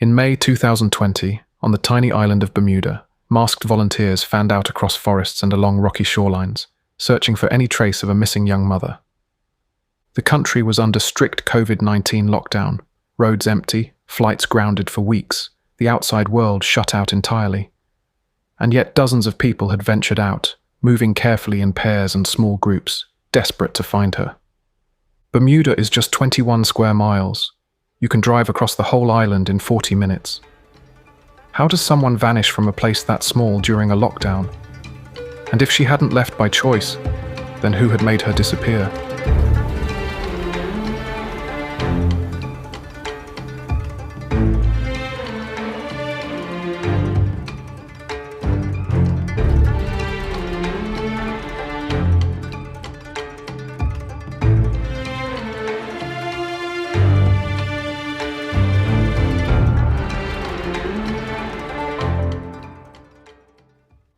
In May 2020, on the tiny island of Bermuda, masked volunteers fanned out across forests and along rocky shorelines, searching for any trace of a missing young mother. The country was under strict COVID-19 lockdown, roads empty, flights grounded for weeks, the outside world shut out entirely. And yet dozens of people had ventured out, moving carefully in pairs and small groups, desperate to find her. Bermuda is just 21 square miles. You can drive across the whole island in 40 minutes. How does someone vanish from a place that small during a lockdown? And if she hadn't left by choice, then who had made her disappear?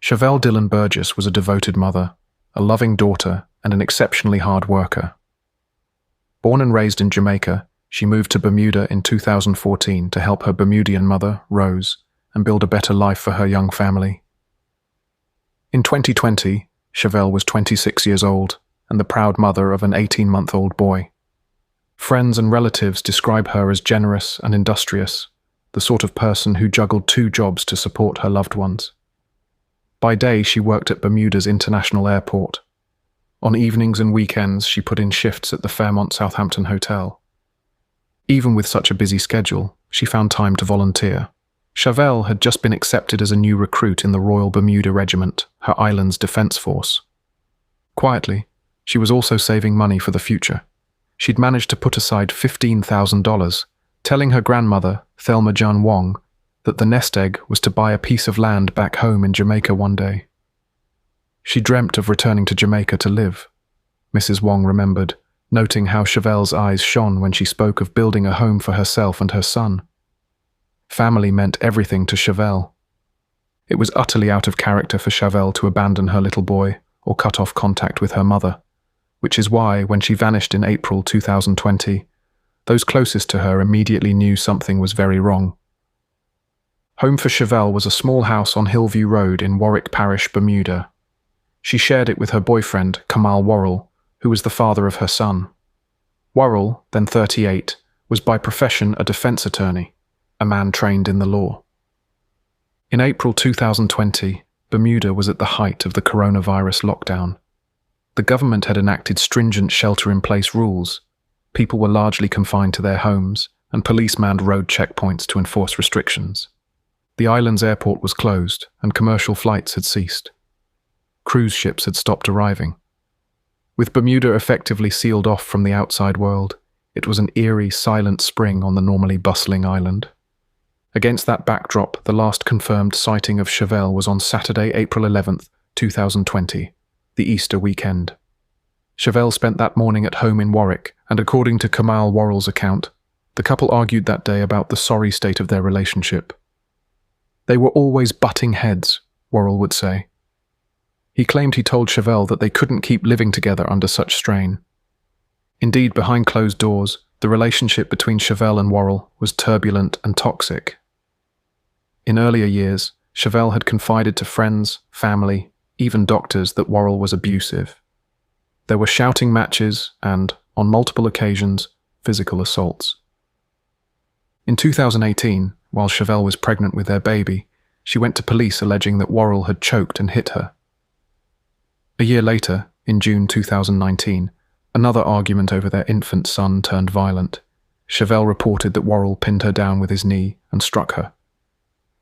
Chavelle Dillon-Burgess was a devoted mother, a loving daughter, and an exceptionally hard worker. Born and raised in Jamaica, she moved to Bermuda in 2014 to help her Bermudian mother, Rose, and build a better life for her young family. In 2020, Chavelle was 26 years old and the proud mother of an 18-month-old boy. Friends and relatives describe her as generous and industrious, the sort of person who juggled 2 jobs to support her loved ones. By day, she worked at Bermuda's International Airport. On evenings and weekends, she put in shifts at the Fairmont Southampton Hotel. Even with such a busy schedule, she found time to volunteer. Chavelle had just been accepted as a new recruit in the Royal Bermuda Regiment, her island's defence force. Quietly, she was also saving money for the future. She'd managed to put aside $15,000, telling her grandmother, Thelma Jun Wong, that the nest egg was to buy a piece of land back home in Jamaica one day. She dreamt of returning to Jamaica to live. Mrs. Wong remembered, noting how Chavelle's eyes shone when she spoke of building a home for herself and her son. Family meant everything to Chavelle. It was utterly out of character for Chavelle to abandon her little boy or cut off contact with her mother, which is why, when she vanished in April 2020, those closest to her immediately knew something was very wrong. Home for Chavelle was a small house on Hillview Road in Warwick Parish, Bermuda. She shared it with her boyfriend, Kamal Worrell, who was the father of her son. Worrell, then 38, was by profession a defense attorney, a man trained in the law. In April 2020, Bermuda was at the height of the coronavirus lockdown. The government had enacted stringent shelter-in-place rules. People were largely confined to their homes, and police manned road checkpoints to enforce restrictions. The island's airport was closed, and commercial flights had ceased. Cruise ships had stopped arriving. With Bermuda effectively sealed off from the outside world, it was an eerie, silent spring on the normally bustling island. Against that backdrop, the last confirmed sighting of Chavelle was on Saturday, April 11th, 2020, the Easter weekend. Chavelle spent that morning at home in Warwick, and according to Kamal Worrell's account, the couple argued that day about the sorry state of their relationship. They were always butting heads, Worrell would say. He claimed he told Chavelle that they couldn't keep living together under such strain. Indeed, behind closed doors, the relationship between Chavelle and Worrell was turbulent and toxic. In earlier years, Chavelle had confided to friends, family, even doctors that Worrell was abusive. There were shouting matches and, on multiple occasions, physical assaults. In 2018, while Chavelle was pregnant with their baby, she went to police alleging that Worrell had choked and hit her. A year later, in June 2019, another argument over their infant son turned violent. Chavelle reported that Worrell pinned her down with his knee and struck her.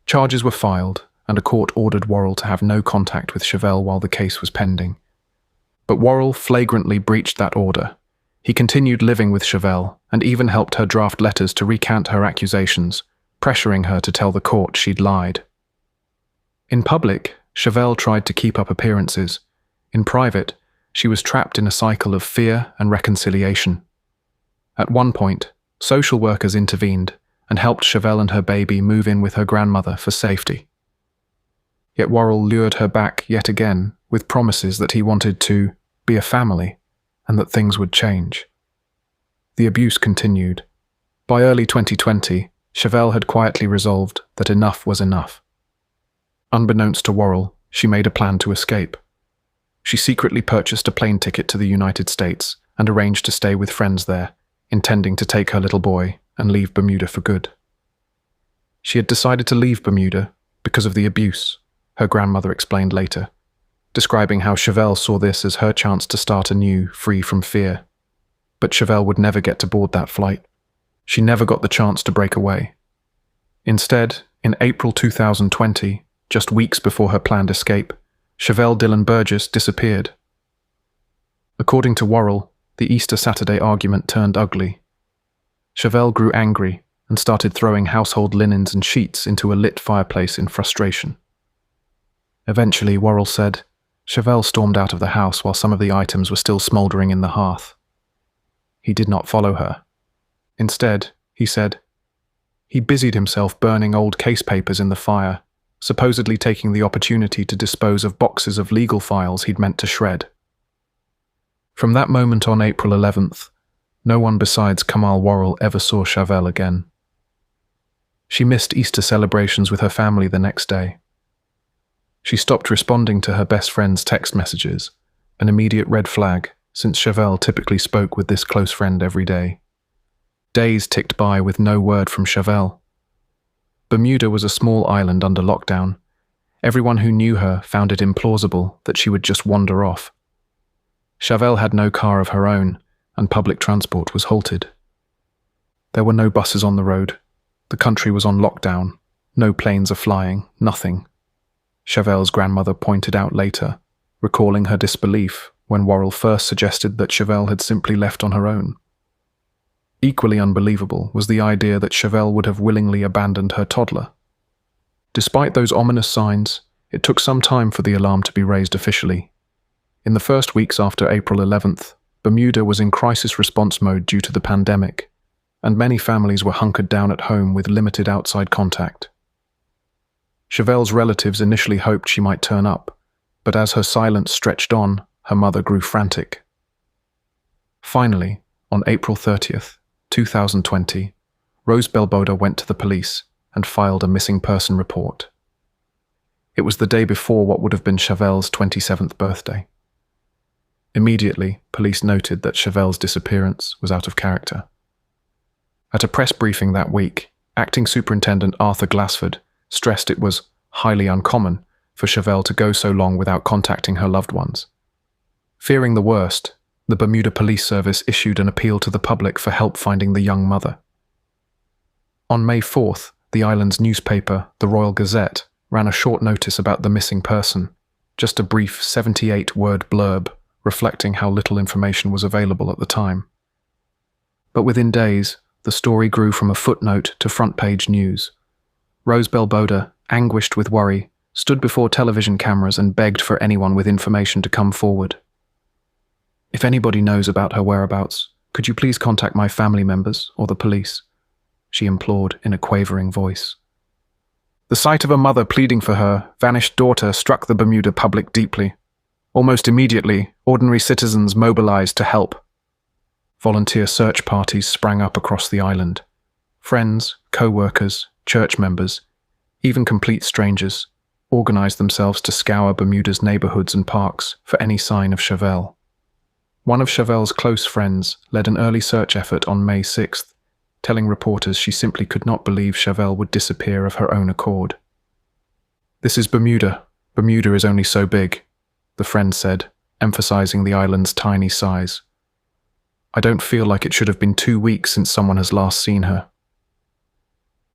Charges were filed, and a court ordered Worrell to have no contact with Chavelle while the case was pending. But Worrell flagrantly breached that order. He continued living with Chavelle and even helped her draft letters to recant her accusations, pressuring her to tell the court she'd lied. In public, Chavelle tried to keep up appearances. In private, she was trapped in a cycle of fear and reconciliation. At one point, social workers intervened and helped Chavelle and her baby move in with her grandmother for safety. Yet Worrell lured her back yet again with promises that he wanted to be a family and that things would change. The abuse continued. By early 2020, Chavelle had quietly resolved that enough was enough. Unbeknownst to Worrell, she made a plan to escape. She secretly purchased a plane ticket to the United States and arranged to stay with friends there, intending to take her little boy and leave Bermuda for good. She had decided to leave Bermuda because of the abuse, her grandmother explained later, describing how Chavelle saw this as her chance to start anew, free from fear. But Chavelle would never get to board that flight. She never got the chance to break away. Instead, in April 2020, just weeks before her planned escape, Chavelle Dillon-Burgess disappeared. According to Worrell, the Easter Saturday argument turned ugly. Chavelle grew angry and started throwing household linens and sheets into a lit fireplace in frustration. Eventually, Worrell said, Chavelle stormed out of the house while some of the items were still smouldering in the hearth. He did not follow her. Instead, he said, he busied himself burning old case papers in the fire, supposedly taking the opportunity to dispose of boxes of legal files he'd meant to shred. From that moment on April 11th, no one besides Kamal Worrell ever saw Chavelle again. She missed Easter celebrations with her family the next day. She stopped responding to her best friend's text messages, an immediate red flag, since Chavelle typically spoke with this close friend every day. Days ticked by with no word from Chavelle. Bermuda was a small island under lockdown. Everyone who knew her found it implausible that she would just wander off. Chavelle had no car of her own, and public transport was halted. There were no buses on the road. The country was on lockdown. No planes are flying, nothing. Chavelle's grandmother pointed out later, recalling her disbelief when Worrell first suggested that Chavelle had simply left on her own. Equally unbelievable was the idea that Chavelle would have willingly abandoned her toddler. Despite those ominous signs, it took some time for the alarm to be raised officially. In the first weeks after April 11th, Bermuda was in crisis response mode due to the pandemic, and many families were hunkered down at home with limited outside contact. Chavelle's relatives initially hoped she might turn up, but as her silence stretched on, her mother grew frantic. Finally, on April 30th, 2020, Rose Belboda went to the police and filed a missing person report. It was the day before what would have been Chavelle's 27th birthday. Immediately, police noted that Chavelle's disappearance was out of character. At a press briefing that week, Acting Superintendent Arthur Glassford stressed it was highly uncommon for Chavelle to go so long without contacting her loved ones. Fearing the worst, the Bermuda Police Service issued an appeal to the public for help finding the young mother. On May 4th, the island's newspaper, the Royal Gazette, ran a short notice about the missing person, just a brief 78-word blurb reflecting how little information was available at the time. But within days, the story grew from a footnote to front-page news. Rose Belboda, anguished with worry, stood before television cameras and begged for anyone with information to come forward. If anybody knows about her whereabouts, could you please contact my family members or the police? She implored in a quavering voice. The sight of a mother pleading for her vanished daughter struck the Bermuda public deeply. Almost immediately, ordinary citizens mobilized to help. Volunteer search parties sprang up across the island. Friends, co-workers, church members, even complete strangers, organized themselves to scour Bermuda's neighborhoods and parks for any sign of Chavelle. One of Chavelle's close friends led an early search effort on May 6th, telling reporters she simply could not believe Chavelle would disappear of her own accord. "This is Bermuda. Bermuda is only so big," the friend said, emphasizing the island's tiny size. "I don't feel like it should have been 2 weeks since someone has last seen her."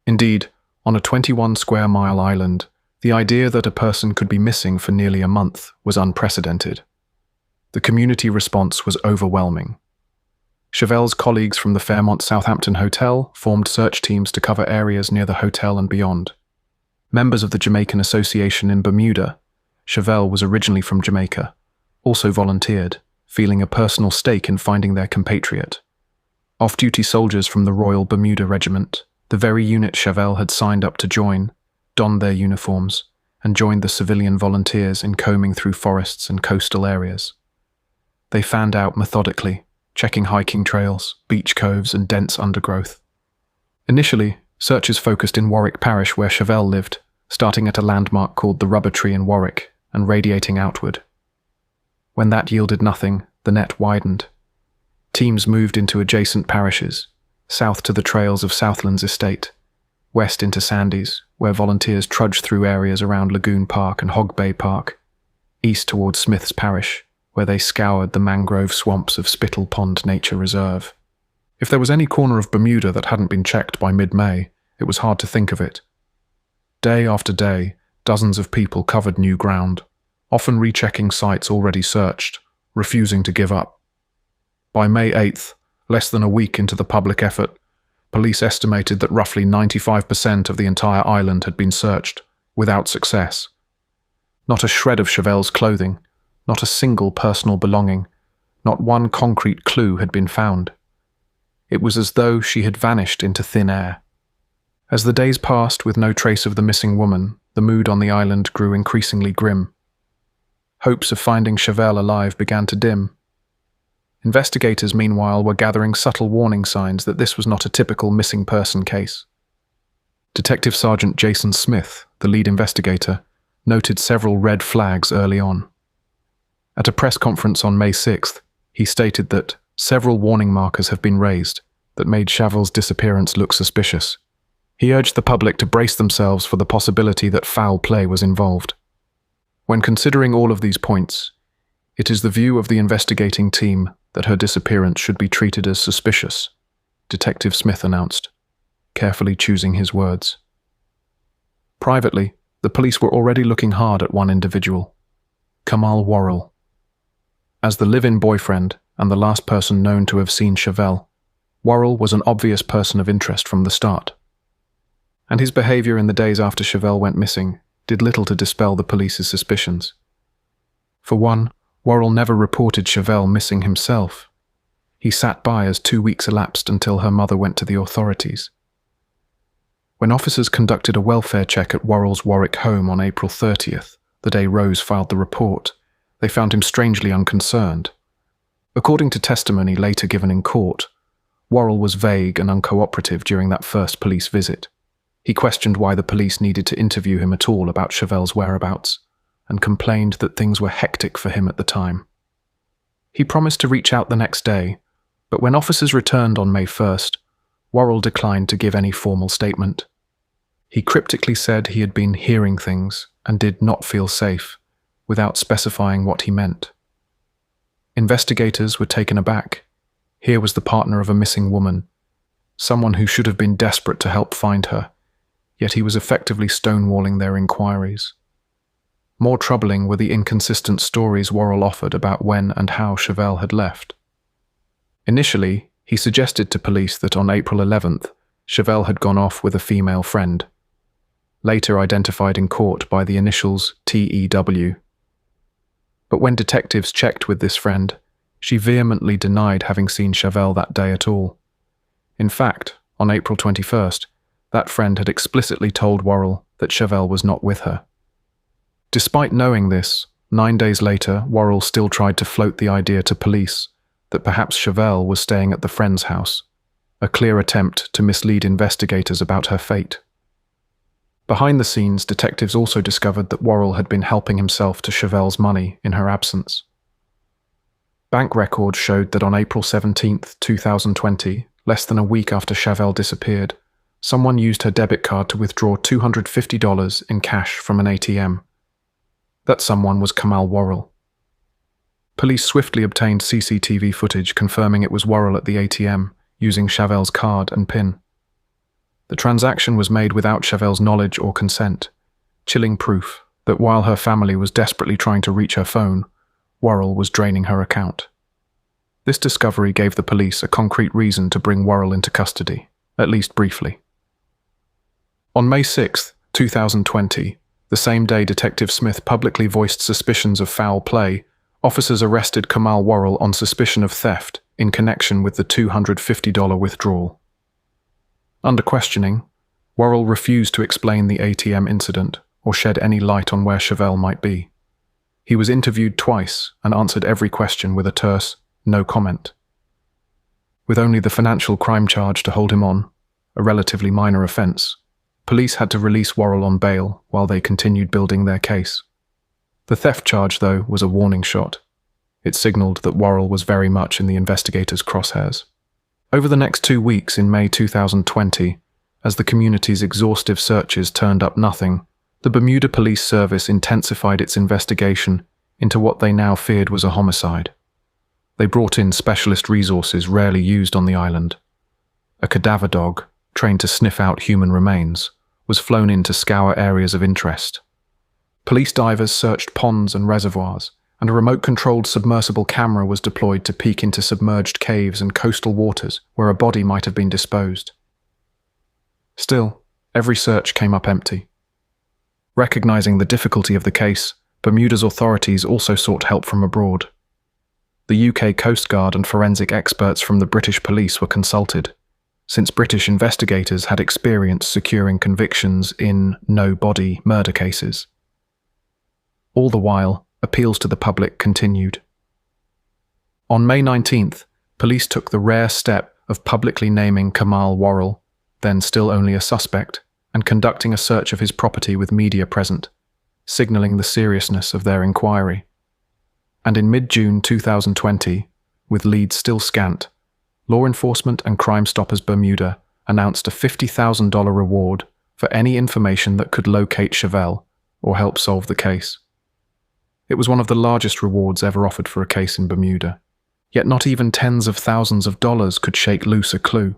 Indeed, on a 21-square-mile island, the idea that a person could be missing for nearly a month was unprecedented. The community response was overwhelming. Chavelle's colleagues from the Fairmont Southampton Hotel formed search teams to cover areas near the hotel and beyond. Members of the Jamaican Association in Bermuda, Chavelle was originally from Jamaica, also volunteered, feeling a personal stake in finding their compatriot. Off-duty soldiers from the Royal Bermuda Regiment, the very unit Chavelle had signed up to join, donned their uniforms and joined the civilian volunteers in combing through forests and coastal areas. They fanned out methodically, checking hiking trails, beach coves and dense undergrowth. Initially, Searches focused in Warwick Parish where Chavelle lived, starting at a landmark called the Rubber Tree in Warwick and radiating outward. When that yielded nothing, the net widened. Teams moved into adjacent parishes, south to the trails of Southlands Estate, west into Sandys, where volunteers trudged through areas around Lagoon Park and Hog Bay Park, east towards Smith's Parish, where they scoured the mangrove swamps of Spittle Pond Nature Reserve. If there was any corner of Bermuda that hadn't been checked by mid-May, it was hard to think of it. Day after day, dozens of people covered new ground, often rechecking sites already searched, refusing to give up. By May 8th, less than a week into the public effort, police estimated that roughly 95% of the entire island had been searched, without success. Not a shred of Chavelle's clothing, not a single personal belonging, not one concrete clue had been found. It was as though she had vanished into thin air. As the days passed with no trace of the missing woman, the mood on the island grew increasingly grim. Hopes of finding Chavelle alive began to dim. Investigators, meanwhile, were gathering subtle warning signs that this was not a typical missing person case. Detective Sergeant Jason Smith, the lead investigator, noted several red flags early on. At a press conference on May 6th, he stated that several warning markers have been raised that made Chavelle's disappearance look suspicious. He urged the public to brace themselves for the possibility that foul play was involved. When considering all of these points, it is the view of the investigating team that her disappearance should be treated as suspicious, Detective Smith announced, carefully choosing his words. Privately, the police were already looking hard at one individual, Kamal Worrell. As the live-in boyfriend and the last person known to have seen Chavelle, Worrell was an obvious person of interest from the start. And his behavior in the days after Chavelle went missing did little to dispel the police's suspicions. For one, Worrell never reported Chavelle missing himself. He sat by as 2 weeks elapsed until her mother went to the authorities. When officers conducted a welfare check at Worrell's Warwick home on April 30th, the day Rose filed the report, they found him strangely unconcerned. According to testimony later given in court, Worrell was vague and uncooperative during that first police visit. He questioned why the police needed to interview him at all about Chavelle's whereabouts, and complained that things were hectic for him at the time. He promised to reach out the next day, but when officers returned on May 1st, Worrell declined to give any formal statement. He cryptically said he had been hearing things and did not feel safe, without specifying what he meant. Investigators were taken aback. Here was the partner of a missing woman, someone who should have been desperate to help find her, yet he was effectively stonewalling their inquiries. More troubling were the inconsistent stories Worrell offered about when and how Chavelle had left. Initially, he suggested to police that on April 11th, Chavelle had gone off with a female friend, later identified in court by the initials TEW. But when detectives checked with this friend, she vehemently denied having seen Chavelle that day at all. In fact, on April 21st, that friend had explicitly told Worrell that Chavelle was not with her. Despite knowing this, 9 days later, Worrell still tried to float the idea to police that perhaps Chavelle was staying at the friend's house, a clear attempt to mislead investigators about her fate. Behind the scenes, detectives also discovered that Worrell had been helping himself to Chavelle's money in her absence. Bank records showed that on April 17, 2020, less than a week after Chavelle disappeared, someone used her debit card to withdraw $250 in cash from an ATM. That someone was Kamal Worrell. Police swiftly obtained CCTV footage confirming it was Worrell at the ATM, using Chavelle's card and PIN. The transaction was made without Chavelle's knowledge or consent, chilling proof that while her family was desperately trying to reach her phone, Worrell was draining her account. This discovery gave the police a concrete reason to bring Worrell into custody, at least briefly. On May 6, 2020, the same day Detective Smith publicly voiced suspicions of foul play, officers arrested Kamal Worrell on suspicion of theft in connection with the $250 withdrawal. Under questioning, Worrell refused to explain the ATM incident or shed any light on where Chavelle might be. He was interviewed twice and answered every question with a terse, no comment. With only the financial crime charge to hold him on, a relatively minor offence, police had to release Worrell on bail while they continued building their case. The theft charge, though, was a warning shot. It signalled that Worrell was very much in the investigators' crosshairs. Over the next 2 weeks in May 2020, as the community's exhaustive searches turned up nothing, the Bermuda Police Service intensified its investigation into what they now feared was a homicide. They brought in specialist resources rarely used on the island. A cadaver dog, trained to sniff out human remains, was flown in to scour areas of interest. Police divers searched ponds and reservoirs, and a remote-controlled submersible camera was deployed to peek into submerged caves and coastal waters where a body might have been disposed. Still, every search came up empty. Recognizing the difficulty of the case, Bermuda's authorities also sought help from abroad. The UK Coast Guard and forensic experts from the British police were consulted, since British investigators had experience securing convictions in no-body murder cases. All the while, appeals to the public continued. On May 19th, police took the rare step of publicly naming Kamal Worrell, then still only a suspect, and conducting a search of his property with media present, signalling the seriousness of their inquiry. And in mid-June 2020, with leads still scant, law enforcement and Crime Stoppers Bermuda announced a $50,000 reward for any information that could locate Chavelle or help solve the case. It was one of the largest rewards ever offered for a case in Bermuda, yet not even tens of thousands of dollars could shake loose a clue.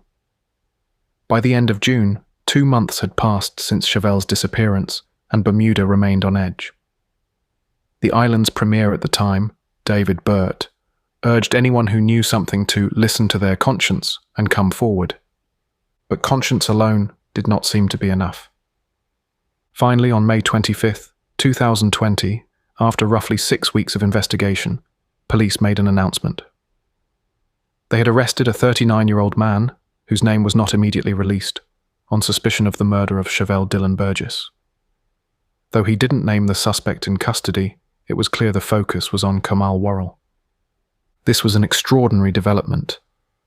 By the end of June, 2 months had passed since Chavelle's disappearance, and Bermuda remained on edge. The island's premier at the time, David Burt, urged anyone who knew something to listen to their conscience and come forward. But conscience alone did not seem to be enough. Finally, on May 25, 2020, after roughly 6 weeks of investigation, police made an announcement. They had arrested a 39-year-old man, whose name was not immediately released, on suspicion of the murder of Chavelle Dillon-Burgess. Though he didn't name the suspect in custody, it was clear the focus was on Kamal Worrell. This was an extraordinary development.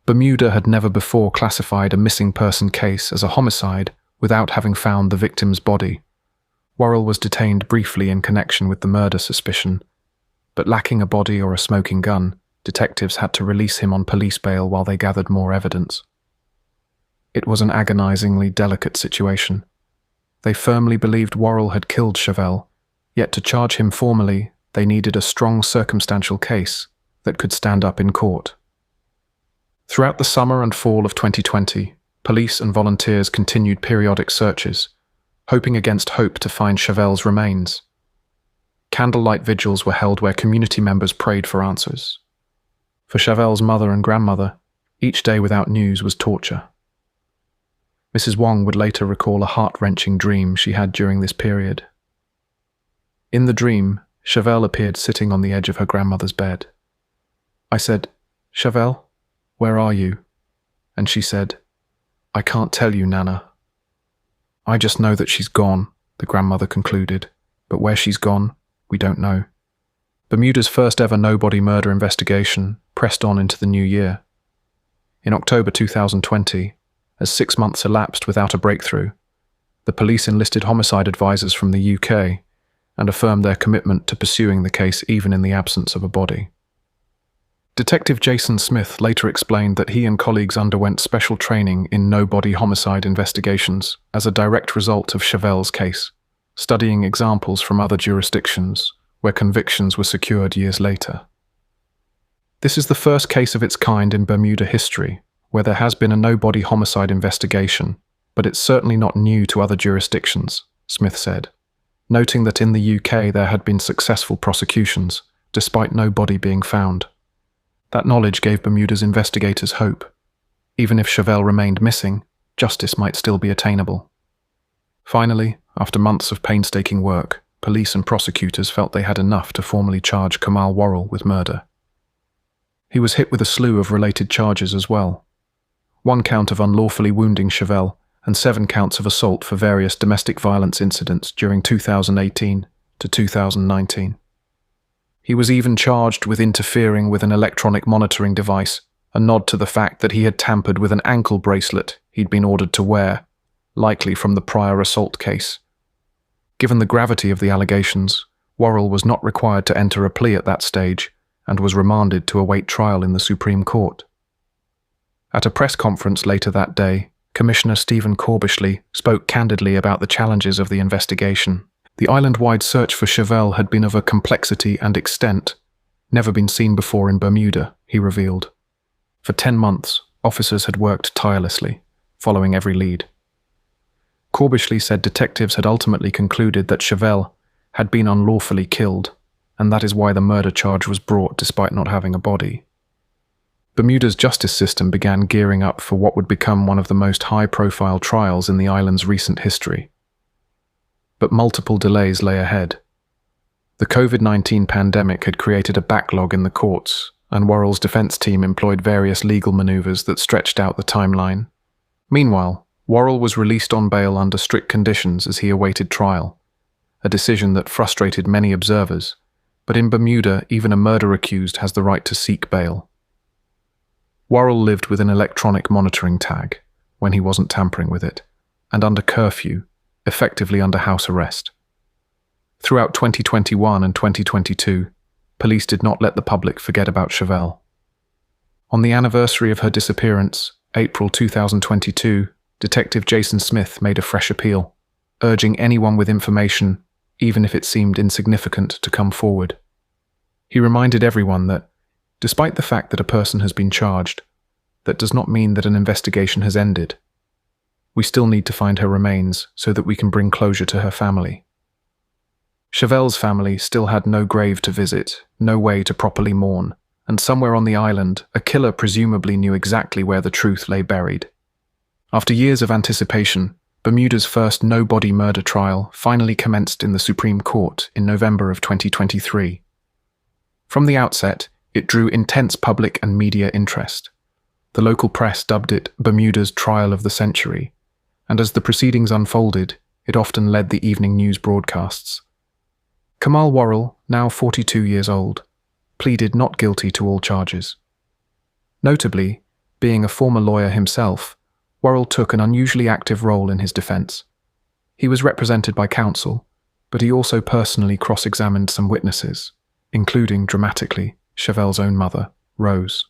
Bermuda had never before classified a missing person case as a homicide without having found the victim's body. Worrell was detained briefly in connection with the murder suspicion, but lacking a body or a smoking gun, detectives had to release him on police bail while they gathered more evidence. It was an agonizingly delicate situation. They firmly believed Worrell had killed Chavelle, yet to charge him formally, they needed a strong circumstantial case that could stand up in court. Throughout the summer and fall of 2020, police and volunteers continued periodic searches, hoping against hope to find Chavelle's remains. Candlelight vigils were held where community members prayed for answers. For Chavelle's mother and grandmother, each day without news was torture. Mrs. Wong would later recall a heart-wrenching dream she had during this period. In the dream, Chavelle appeared sitting on the edge of her grandmother's bed. I said, "Chavelle, where are you?" And she said, "I can't tell you, Nana." "I just know that she's gone," the grandmother concluded, "but where she's gone, we don't know." Bermuda's first ever no-body murder investigation pressed on into the new year. In October 2020, as 6 months elapsed without a breakthrough, the police enlisted homicide advisors from the UK and affirmed their commitment to pursuing the case even in the absence of a body. Detective Jason Smith later explained that he and colleagues underwent special training in no-body homicide investigations as a direct result of Chavelle's case, studying examples from other jurisdictions where convictions were secured years later. This is the first case of its kind in Bermuda history where there has been a no-body homicide investigation, but it's certainly not new to other jurisdictions, Smith said, noting that in the UK there had been successful prosecutions, despite no body being found. That knowledge gave Bermuda's investigators hope. Even if Chavelle remained missing, justice might still be attainable. Finally, after months of painstaking work, police and prosecutors felt they had enough to formally charge Kamal Worrell with murder. He was hit with a slew of related charges as well. 1 count of unlawfully wounding Chavelle and 7 counts of assault for various domestic violence incidents during 2018 to 2019. He was even charged with interfering with an electronic monitoring device, a nod to the fact that he had tampered with an ankle bracelet he'd been ordered to wear, likely from the prior assault case. Given the gravity of the allegations, Worrell was not required to enter a plea at that stage and was remanded to await trial in the Supreme Court. At a press conference later that day, Commissioner Stephen Corbishley spoke candidly about the challenges of the investigation. The island-wide search for Chavelle had been of a complexity and extent never been seen before in Bermuda, he revealed. For 10 months, officers had worked tirelessly, following every lead. Corbishley said detectives had ultimately concluded that Chavelle had been unlawfully killed, and that is why the murder charge was brought despite not having a body. Bermuda's justice system began gearing up for what would become one of the most high-profile trials in the island's recent history. But multiple delays lay ahead. The COVID-19 pandemic had created a backlog in the courts, and Worrell's defense team employed various legal maneuvers that stretched out the timeline. Meanwhile, Worrell was released on bail under strict conditions as he awaited trial, a decision that frustrated many observers, but in Bermuda, even a murder accused has the right to seek bail. Worrell lived with an electronic monitoring tag, when he wasn't tampering with it, and under curfew, effectively under house arrest. Throughout 2021 and 2022, police did not let the public forget about Chavelle. On the anniversary of her disappearance, April 2022, Detective Jason Smith made a fresh appeal, urging anyone with information, even if it seemed insignificant, to come forward. He reminded everyone that, despite the fact that a person has been charged, that does not mean that an investigation has ended. We still need to find her remains so that we can bring closure to her family. Chavelle's family still had no grave to visit, no way to properly mourn, and somewhere on the island, a killer presumably knew exactly where the truth lay buried. After years of anticipation, Bermuda's first no-body murder trial finally commenced in the Supreme Court in November of 2023. From the outset, it drew intense public and media interest. The local press dubbed it Bermuda's trial of the century, and as the proceedings unfolded, it often led the evening news broadcasts. Kamal Worrell, now 42 years old, pleaded not guilty to all charges. Notably, being a former lawyer himself, Worrell took an unusually active role in his defense. He was represented by counsel, but he also personally cross-examined some witnesses, including, dramatically, Chavelle's own mother, Rose.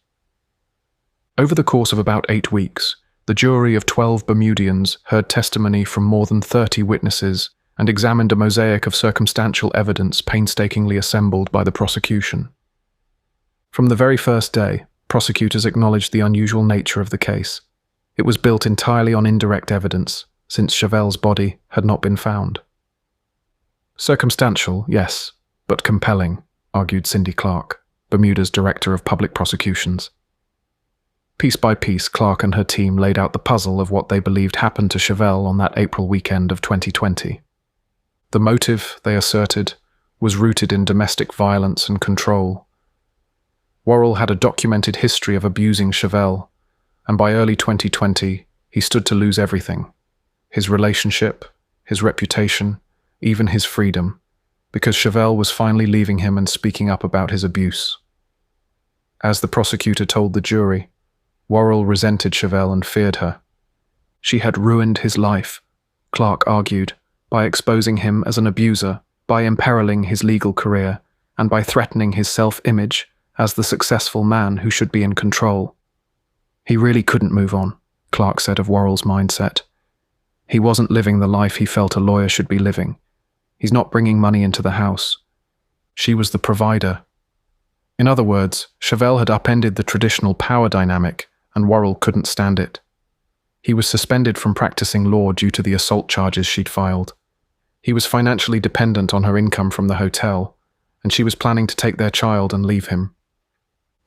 Over the course of about 8 weeks, the jury of 12 Bermudians heard testimony from more than 30 witnesses and examined a mosaic of circumstantial evidence painstakingly assembled by the prosecution. From the very first day, prosecutors acknowledged the unusual nature of the case. It was built entirely on indirect evidence, since Chavelle's body had not been found. Circumstantial, yes, but compelling, argued Cindy Clark, Bermuda's Director of Public Prosecutions. Piece by piece, Clark and her team laid out the puzzle of what they believed happened to Chavelle on that April weekend of 2020. The motive, they asserted, was rooted in domestic violence and control. Worrell had a documented history of abusing Chavelle, and by early 2020, he stood to lose everything: his relationship, his reputation, even his freedom, because Chavelle was finally leaving him and speaking up about his abuse. As the prosecutor told the jury, Worrell resented Chavelle and feared her. She had ruined his life, Clark argued, by exposing him as an abuser, by imperiling his legal career, and by threatening his self-image as the successful man who should be in control. He really couldn't move on, Clark said of Worrell's mindset. He wasn't living the life he felt a lawyer should be living. He's not bringing money into the house. She was the provider. In other words, Chavelle had upended the traditional power dynamic, and Worrell couldn't stand it. He was suspended from practicing law due to the assault charges she'd filed. He was financially dependent on her income from the hotel, and she was planning to take their child and leave him.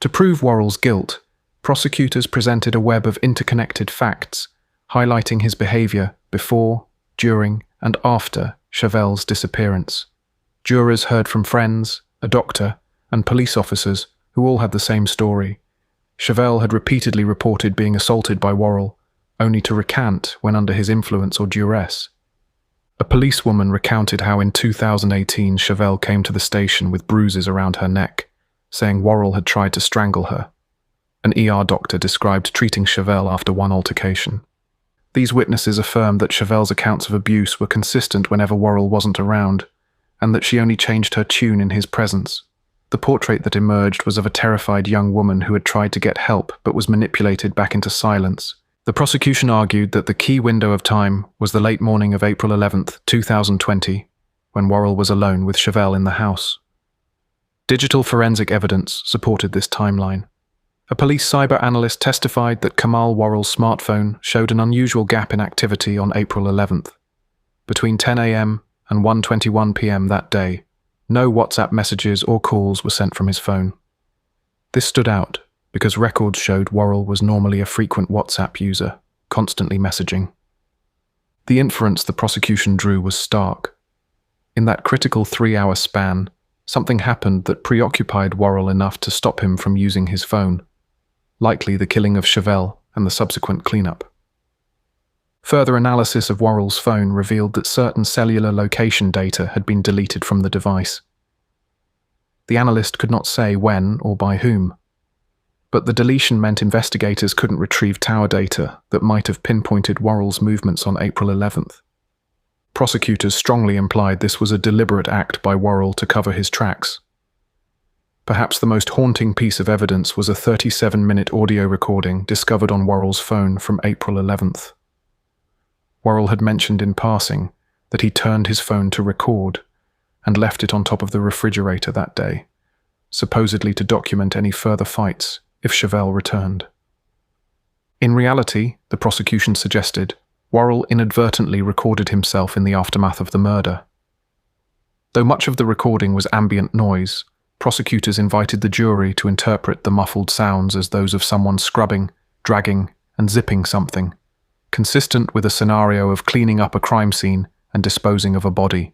To prove Worrell's guilt, prosecutors presented a web of interconnected facts, highlighting his behavior before, during, and after Chavelle's disappearance. Jurors heard from friends, a doctor, and police officers who all had the same story. Chavelle had repeatedly reported being assaulted by Worrell, only to recant when under his influence or duress. A policewoman recounted how in 2018 Chavelle came to the station with bruises around her neck, saying Worrell had tried to strangle her. An ER doctor described treating Chavelle after one altercation. These witnesses affirmed that Chavelle's accounts of abuse were consistent whenever Worrell wasn't around, and that she only changed her tune in his presence. The portrait that emerged was of a terrified young woman who had tried to get help but was manipulated back into silence. The prosecution argued that the key window of time was the late morning of April 11th, 2020, when Worrell was alone with Chavelle in the house. Digital forensic evidence supported this timeline. A police cyber analyst testified that Kamal Worrell's smartphone showed an unusual gap in activity on April 11th. Between 10 a.m. and 1:21 p.m. that day, no WhatsApp messages or calls were sent from his phone. This stood out because records showed Worrell was normally a frequent WhatsApp user, constantly messaging. The inference the prosecution drew was stark. In that critical 3-hour span, something happened that preoccupied Worrell enough to stop him from using his phone. Likely the killing of Chavelle and the subsequent cleanup. Further analysis of Worrell's phone revealed that certain cellular location data had been deleted from the device. The analyst could not say when or by whom, but the deletion meant investigators couldn't retrieve tower data that might have pinpointed Worrell's movements on April 11th. Prosecutors strongly implied this was a deliberate act by Worrell to cover his tracks. Perhaps the most haunting piece of evidence was a 37-minute audio recording discovered on Worrell's phone from April 11th. Worrell had mentioned in passing that he turned his phone to record and left it on top of the refrigerator that day, supposedly to document any further fights if Chavelle returned. In reality, the prosecution suggested, Worrell inadvertently recorded himself in the aftermath of the murder. Though much of the recording was ambient noise, prosecutors invited the jury to interpret the muffled sounds as those of someone scrubbing, dragging, and zipping something, consistent with a scenario of cleaning up a crime scene and disposing of a body.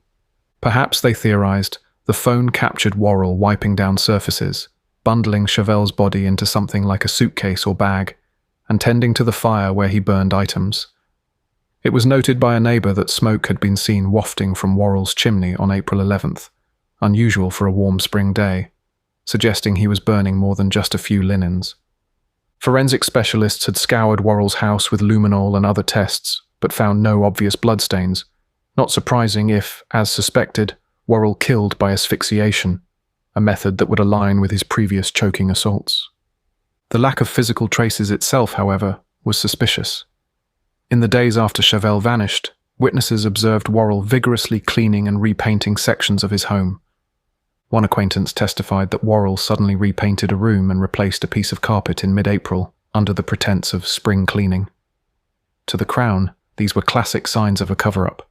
Perhaps, they theorized, the phone captured Worrell wiping down surfaces, bundling Chavelle's body into something like a suitcase or bag, and tending to the fire where he burned items. It was noted by a neighbor that smoke had been seen wafting from Worrell's chimney on April 11th, unusual for a warm spring day, suggesting he was burning more than just a few linens. Forensic specialists had scoured Worrell's house with luminol and other tests, but found no obvious bloodstains, not surprising if, as suspected, Worrell killed by asphyxiation, a method that would align with his previous choking assaults. The lack of physical traces itself, however, was suspicious. In the days after Chavelle vanished, witnesses observed Worrell vigorously cleaning and repainting sections of his home. One acquaintance testified that Worrell suddenly repainted a room and replaced a piece of carpet in mid-April under the pretense of spring cleaning. To the Crown, these were classic signs of a cover-up.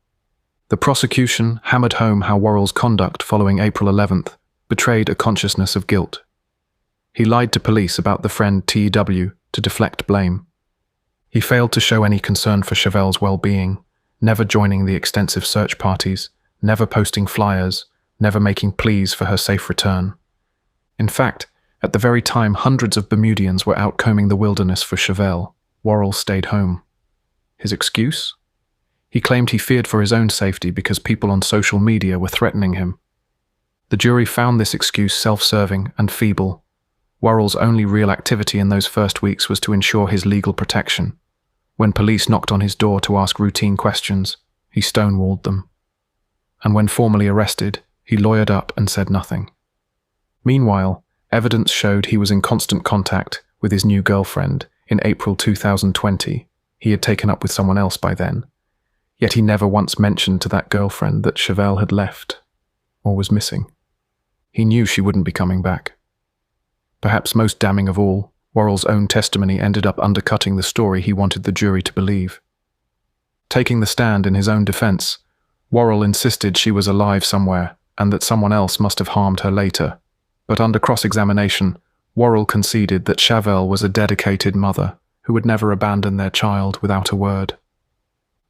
The prosecution hammered home how Worrell's conduct following April 11th betrayed a consciousness of guilt. He lied to police about the friend T.W. to deflect blame. He failed to show any concern for Chavelle's well-being, never joining the extensive search parties, never posting flyers, never making pleas for her safe return. In fact, at the very time hundreds of Bermudians were out combing the wilderness for Chavelle, Worrell stayed home. His excuse? He claimed he feared for his own safety because people on social media were threatening him. The jury found this excuse self-serving and feeble. Worrell's only real activity in those first weeks was to ensure his legal protection. When police knocked on his door to ask routine questions, he stonewalled them. And when formally arrested, he lawyered up and said nothing. Meanwhile, evidence showed he was in constant contact with his new girlfriend in April 2020. He had taken up with someone else by then. Yet he never once mentioned to that girlfriend that Chavelle had left, or was missing. He knew she wouldn't be coming back. Perhaps most damning of all, Worrell's own testimony ended up undercutting the story he wanted the jury to believe. Taking the stand in his own defense, Worrell insisted she was alive somewhere and that someone else must have harmed her later. But under cross-examination, Worrell conceded that Chavelle was a dedicated mother who would never abandon their child without a word.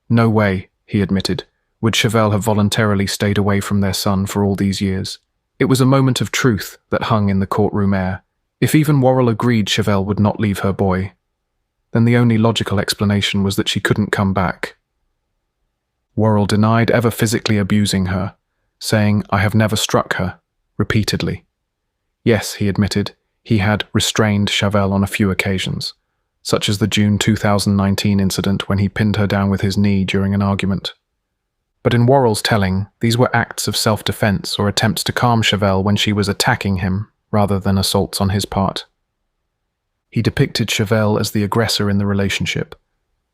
No way, he admitted, would Chavelle have voluntarily stayed away from their son for all these years. It was a moment of truth that hung in the courtroom air. If even Worrell agreed Chavelle would not leave her boy, then the only logical explanation was that she couldn't come back. Worrell denied ever physically abusing her, saying, "I have never struck her," repeatedly. Yes, he admitted, he had restrained Chavelle on a few occasions, such as the June 2019 incident when he pinned her down with his knee during an argument. But in Worrell's telling, these were acts of self-defense or attempts to calm Chavelle when she was attacking him, rather than assaults on his part. He depicted Chavelle as the aggressor in the relationship,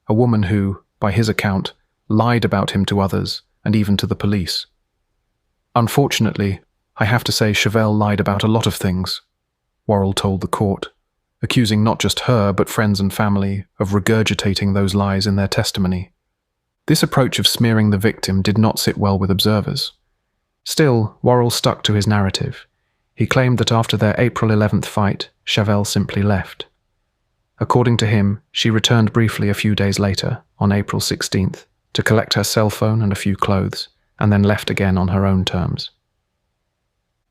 a woman who, by his account, lied about him to others and even to the police. Unfortunately, I have to say Chavelle lied about a lot of things, Worrell told the court, accusing not just her but friends and family of regurgitating those lies in their testimony. This approach of smearing the victim did not sit well with observers. Still, Worrell stuck to his narrative. He claimed that after their April 11th fight, Chavelle simply left. According to him, she returned briefly a few days later, on April 16th, to collect her cell phone and a few clothes, and then left again on her own terms.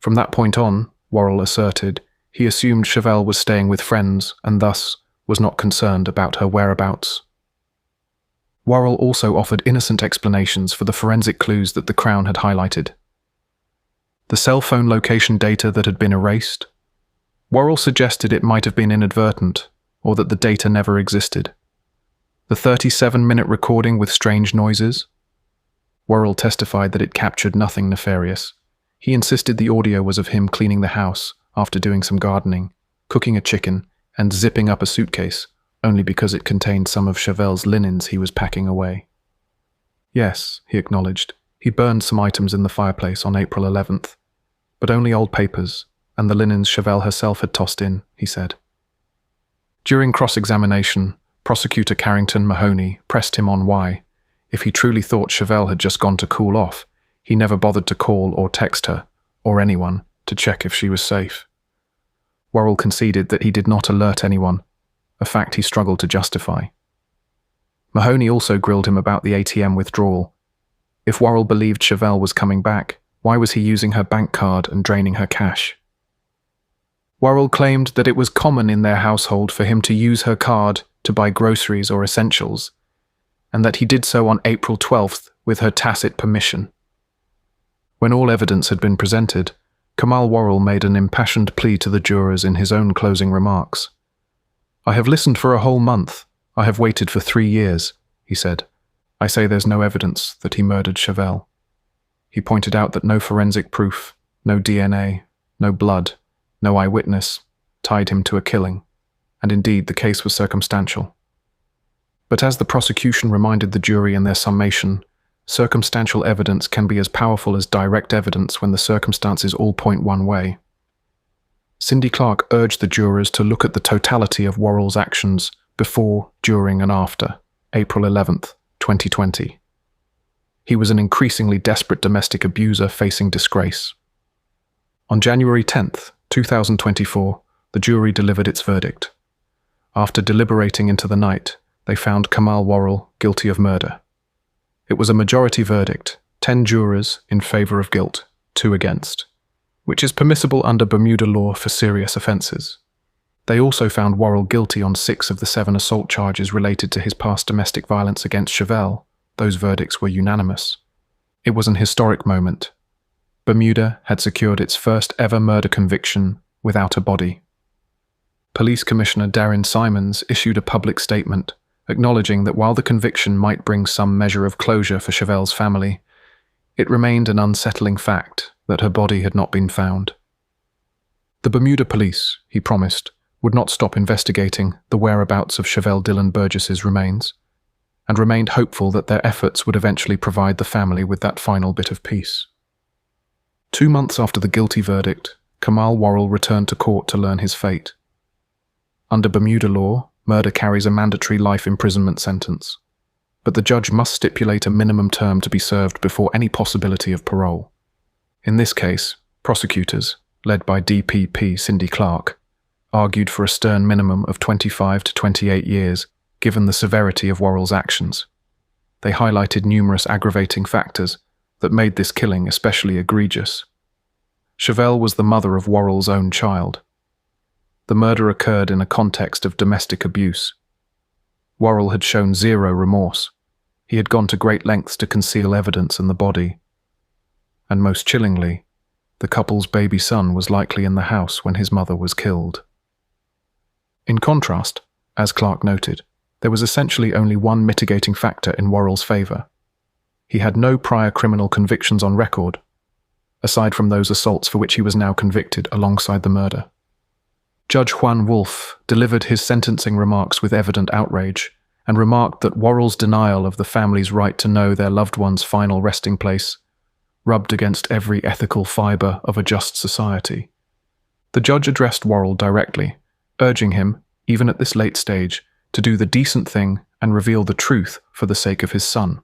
From that point on, Worrell asserted, he assumed Chavelle was staying with friends and thus was not concerned about her whereabouts. Worrell also offered innocent explanations for the forensic clues that the Crown had highlighted. The cell phone location data that had been erased? Worrell suggested it might have been inadvertent, or that the data never existed. The 37-minute recording with strange noises? Worrell testified that it captured nothing nefarious. He insisted the audio was of him cleaning the house after doing some gardening, cooking a chicken, and zipping up a suitcase, only because it contained some of Chavelle's linens he was packing away. Yes, he acknowledged, he burned some items in the fireplace on April 11th, but only old papers, and the linens Chavelle herself had tossed in, he said. During cross-examination, Prosecutor Carrington Mahoney pressed him on why, if he truly thought Chavelle had just gone to cool off, he never bothered to call or text her, or anyone, to check if she was safe. Worrell conceded that he did not alert anyone, a fact he struggled to justify. Mahoney also grilled him about the ATM withdrawal. If Worrell believed Chavelle was coming back, why was he using her bank card and draining her cash? Worrell claimed that it was common in their household for him to use her card to buy groceries or essentials, and that he did so on April 12th with her tacit permission. When all evidence had been presented, Kamal Worrell made an impassioned plea to the jurors in his own closing remarks. "I have listened for a whole month. I have waited for 3 years," he said. "I say there's no evidence that he murdered Chavelle." He pointed out that no forensic proof, no DNA, no blood, no eyewitness tied him to a killing, and indeed the case was circumstantial. But as the prosecution reminded the jury in their summation, circumstantial evidence can be as powerful as direct evidence when the circumstances all point one way. Cindy Clark urged the jurors to look at the totality of Worrell's actions before, during, and after April 11th, 2020. He was an increasingly desperate domestic abuser facing disgrace. On January 10th, 2024, the jury delivered its verdict. After deliberating into the night, they found Kamal Worrell guilty of murder. It was a majority verdict, 10 jurors in favor of guilt, 2 against, which is permissible under Bermuda law for serious offences. They also found Worrell guilty on 6 of the 7 assault charges related to his past domestic violence against Chavelle. Those verdicts were unanimous. It was an historic moment. Bermuda had secured its first ever murder conviction without a body. Police Commissioner Darren Simons issued a public statement acknowledging that while the conviction might bring some measure of closure for Chavelle's family, it remained an unsettling fact that her body had not been found. The Bermuda police, he promised, would not stop investigating the whereabouts of Chavelle Dillon-Burgess's remains, and remained hopeful that their efforts would eventually provide the family with that final bit of peace. 2 months after the guilty verdict, Kamal Worrell returned to court to learn his fate. Under Bermuda law, murder carries a mandatory life imprisonment sentence, but the judge must stipulate a minimum term to be served before any possibility of parole. In this case, prosecutors, led by DPP Cindy Clark, argued for a stern minimum of 25 to 28 years, given the severity of Worrell's actions. They highlighted numerous aggravating factors that made this killing especially egregious. Chavelle was the mother of Worrell's own child. The murder occurred in a context of domestic abuse. Worrell had shown zero remorse. He had gone to great lengths to conceal evidence in the body. And most chillingly, the couple's baby son was likely in the house when his mother was killed. In contrast, As Clark noted, there was essentially only one mitigating factor in Worrell's favor. He had no prior criminal convictions on record, aside from those assaults for which he was now convicted alongside the murder. Judge Juan Wolf delivered his sentencing remarks with evident outrage and remarked that Worrell's denial of the family's right to know their loved one's final resting place rubbed against every ethical fiber of a just society. The judge addressed Worrell directly, urging him, even at this late stage, to do the decent thing and reveal the truth for the sake of his son.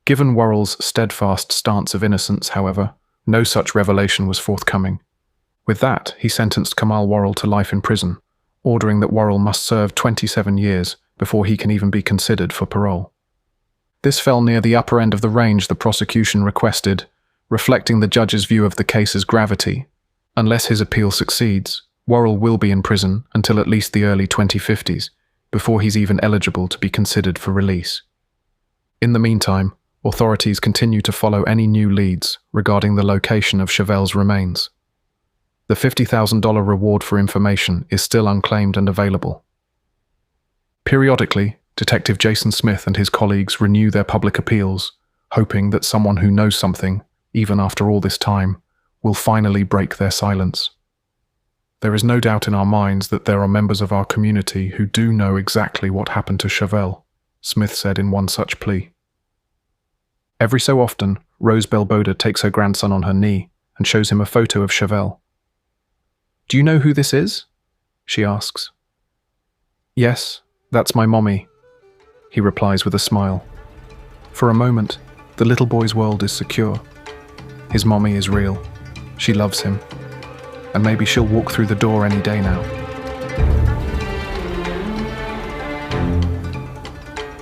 Given Worrell's steadfast stance of innocence, however, no such revelation was forthcoming. With that, he sentenced Kamal Worrell to life in prison, ordering that Worrell must serve 27 years before he can even be considered for parole. This fell near the upper end of the range the prosecution requested, reflecting the judge's view of the case's gravity. Unless his appeal succeeds, Worrell will be in prison until at least the early 2050s, before he's even eligible to be considered for release. In the meantime, authorities continue to follow any new leads regarding the location of Chavelle's remains. The $50,000 reward for information is still unclaimed and available. Periodically, Detective Jason Smith and his colleagues renew their public appeals, hoping that someone who knows something, even after all this time, will finally break their silence. There is no doubt in our minds that there are members of our community who do know exactly what happened to Chavelle, Smith said in one such plea. Every so often, Rose Belboda takes her grandson on her knee and shows him a photo of Chavelle. "Do you know who this is?" she asks. "Yes, that's my mommy," he replies with a smile. For a moment, the little boy's world is secure. His mommy is real. She loves him. And maybe she'll walk through the door any day now.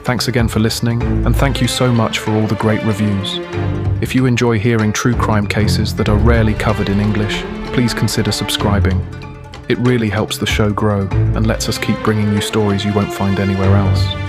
Thanks again for listening, and thank you so much for all the great reviews. If you enjoy hearing true crime cases that are rarely covered in English, please consider subscribing. It really helps the show grow and lets us keep bringing you stories you won't find anywhere else.